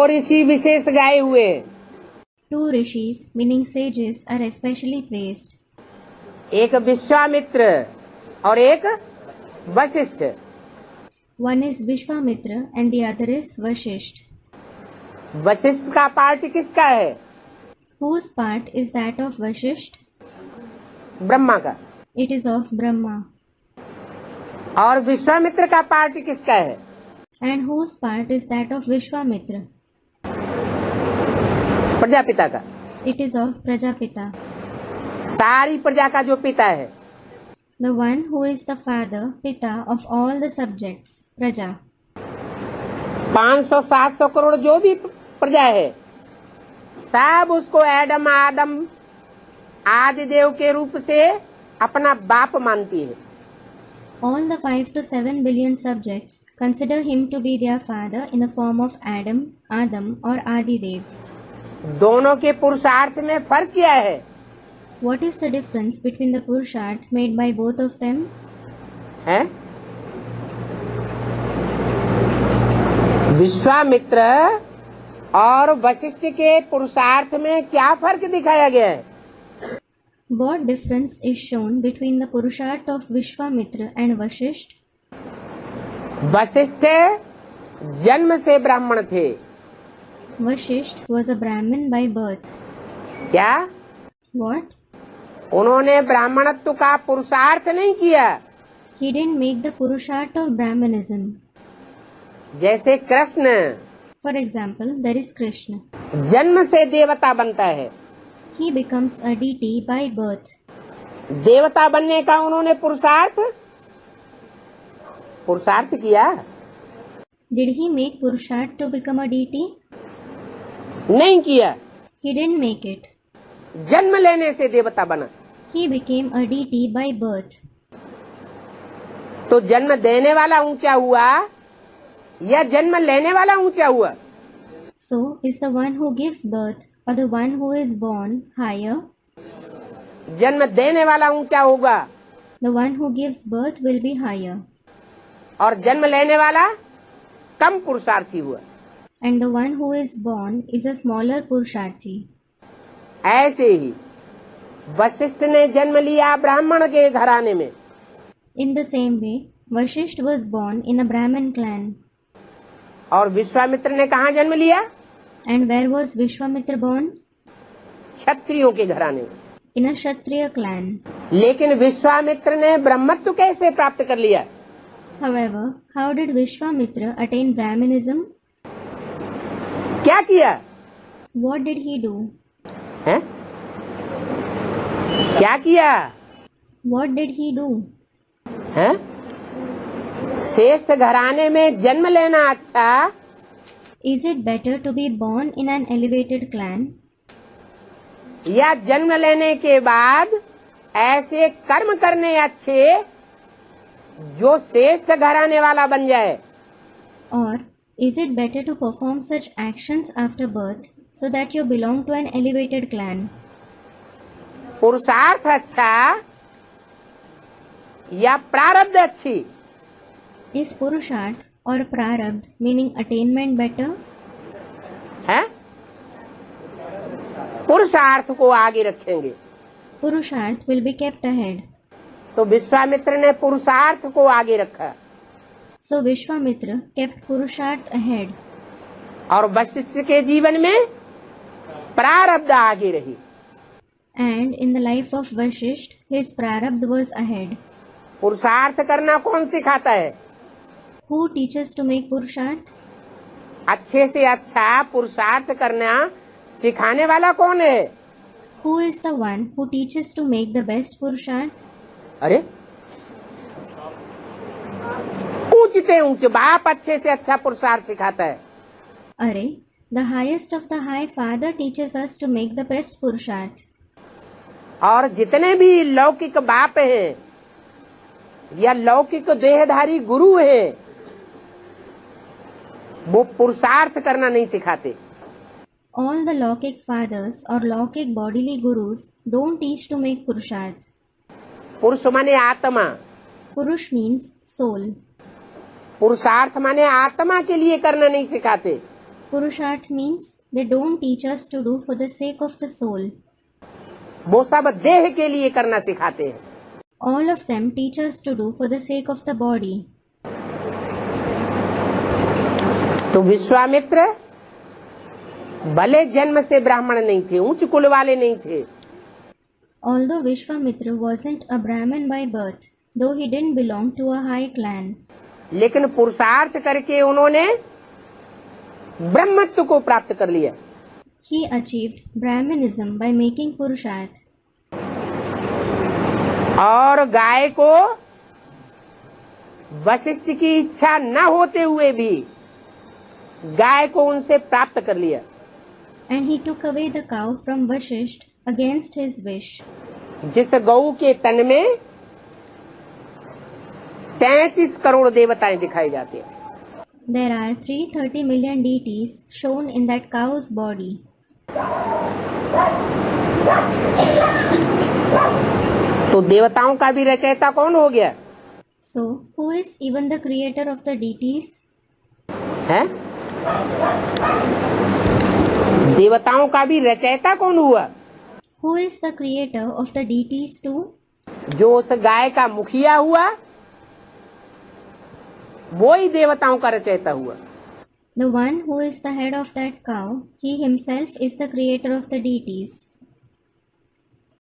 दो ऋषि विशेष गाए हुए हैं। 2 rishis, meaning sages, are especially praised. एक विश्वामित्र और एक Vashishtha. One is Vishwamitra and the other is Vashisht. Vashishtha का पार्ट किसका है? Whose part is that of Vashisht? Brahma का। It is of Brahma. और विश्वामित्र का पार्ट किसका है? And whose part is that of Vishwamitra? Prajapita का। It is of Prajapita. सारी प्रजा का जो पिता है। The one who is the father, Pita of all the subjects, Praja. 500-700 crore जो भी प्रजा है, सब उसको एडम आदम आदि देव के रूप से अपना बाप मानती है। All the 5 to 7 billion subjects consider him to be their father in the form of Adam, Adam or Adidev. दोनों के पुरुषार्थ में फर्क क्या है? What is the difference between the Purusharth made by both of them? है? विश्वामित्र और वशिष्ठ के पुरुषार्थ में क्या फर्क दिखाया गया है? What difference is shown between the Purusharth of Vishwamitra and Vashisht? Vashishtha जन्म से ब्राह्मण थे। Vashisht was a Brahmin by birth. क्या? What? उन्होंने ब्राह्मणत्व का पुरुषार्थ नहीं किया। He didn't make the Purusharth of Brahmanism. जैसे Krishna For example, there is Krishna. जन्म से देवता बनता है। He becomes a deity by birth. देवता बनने का उन्होंने पुरुषार्थ किया? Did he make Purusharth to become a deity? नहीं किया। He didn't make it. जन्म लेने से देवता बना। He became a deity by birth. तो जन्म देने वाला ऊंचा हुआ या जन्म लेने वाला ऊंचा हुआ? So, is the one who gives birth or the one who is born higher? जन्म देने वाला ऊंचा होगा। The one who gives birth will be higher. और जन्म लेने वाला कम पुरुषार्थी हुआ। And the one who is born is a smaller Purusharthi. ऐसे ही वशिष्ठ ने जन्म लिया ब्राह्मण के घराने में। In the same way, Vashisht was born in a Brahmin clan. और विश्वामित्र ने कहाँ जन्म लिया? And where was Vishwamitra born? क्षत्रियों के घराने में। In a Kshatriya clan. लेकिन विश्वामित्र ने ब्रह्मत्व कैसे प्राप्त कर लिया? However, how did Vishwamitra attain Brahmanism? क्या किया? What did he do? है? क्या किया? What did he do? है? श्रेष्ठ घराने में जन्म लेना अच्छा Is it better to be born in an elevated clan? या जन्म लेने के बाद ऐसे कर्म करने अच्छे जो श्रेष्ठ घराने वाला बन जाए? Or is it better to perform such actions after birth so that you belong to an elevated clan? पुरुषार्थ अच्छा या प्रारब्ध अच्छी? Is Purusharth or Prarabdh meaning attainment better? है? पुरुषार्थ को आगे रखेंगे। Purusharth will be kept ahead. तो विश्वामित्र ने पुरुषार्थ को आगे रखा So Vishwamitra kept Purusharth ahead. और वशिष्ठ के जीवन में प्रारब्ध आगे रही। And in the life of Vashisht, his Prarabdh was ahead. पुरुषार्थ करना कौन सिखाता है? Who teaches to make Purusharth? अच्छे से अच्छा पुरुषार्थ करना सिखाने वाला कौन है? Who is the one who teaches to make the best Purusharth? अरे ऊंचते ऊंच बाप अच्छे से अच्छा पुरुषार्थ सिखाता है। Are, the highest of the high father teaches us to make the best Purusharth. और जितने भी लौकिक बाप हैं या लौकिक देहधारी गुरु हैं वो पुरुषार्थ करना नहीं सिखाते। All the Lokik fathers or Lokik bodily gurus don't teach to make Purusharth. पुरुष माने आत्मा, Purush means soul. पुरुषार्थ माने आत्मा के लिए करना नहीं सिखाते। Purusharth means they don't teach us to do for the sake of the soul. वो सब देह के लिए करना सिखाते हैं। All of them teach us to do for the sake of the body. तो विश्वामित्र भले जन्म से ब्राह्मण नहीं थे, उच्च कुल वाले नहीं थे, Although Vishwamitra wasn't a Brahmin by birth, though he didn't belong to a high clan, लेकिन पुरुषार्थ करके उन्होंने ब्रह्मत्व को प्राप्त कर लिया। he achieved Brahminism by making Purusharth. और गाय को वशिष्ठ की इच्छा न होते हुए भी गाय को उनसे प्राप्त कर लिया। And he took away the cow from Vashisht against his wish. जिस गऊ के तन में 33 करोड़ देवताएं दिखाई जाती हैं। There are 330 million deities shown in that cow's body. तो देवताओं का भी रचयिता कौन हो गया So, who is even the creator of the deities? है? देवताओं का भी रचयिता कौन हुआ? Who is the creator of the deities too? जो उस गाय का मुखिया हुआ वो ही देवताओं का रचयिता हुआ। The one who is the head of that cow, he himself is the creator of the deities.